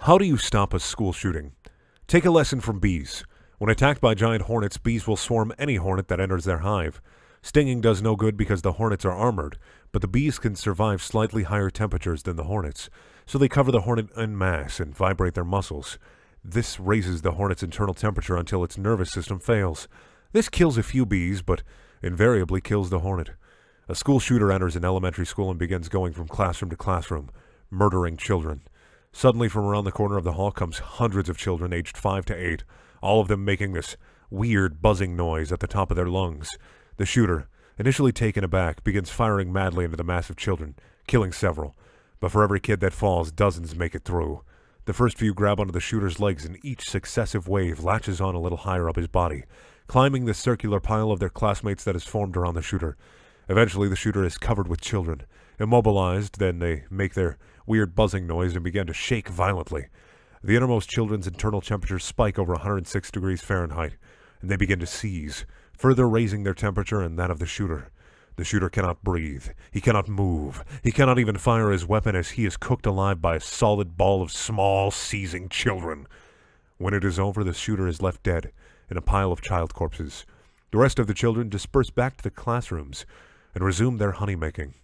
How do you stop a school shooting? Take a lesson from bees. When attacked by giant hornets, bees will swarm any hornet that enters their hive. Stinging does no good because the hornets are armored, but the bees can survive slightly higher temperatures than the hornets, so they cover the hornet en masse and vibrate their muscles. This raises the hornet's internal temperature until its nervous system fails. This kills a few bees, but invariably kills the hornet. A school shooter enters an elementary school and begins going from classroom to classroom, murdering children. Suddenly, from around the corner of the hall comes hundreds of children aged 5 to 8, all of them making this weird buzzing noise at the top of their lungs. The shooter, initially taken aback, begins firing madly into the mass of children, killing several. But for every kid that falls, dozens make it through. The first few grab onto the shooter's legs, and each successive wave latches on a little higher up his body, climbing the circular pile of their classmates that is formed around the shooter. Eventually, the shooter is covered with children. Immobilized, then they make their weird buzzing noise and begin to shake violently. The innermost children's internal temperatures spike over 106 degrees Fahrenheit, and they begin to seize, further raising their temperature and that of the shooter. The shooter cannot breathe. He cannot move. He cannot even fire his weapon as he is cooked alive by a solid ball of small, seizing children. When it is over, the shooter is left dead in a pile of child corpses. The rest of the children disperse back to the classrooms and resume their honey-making.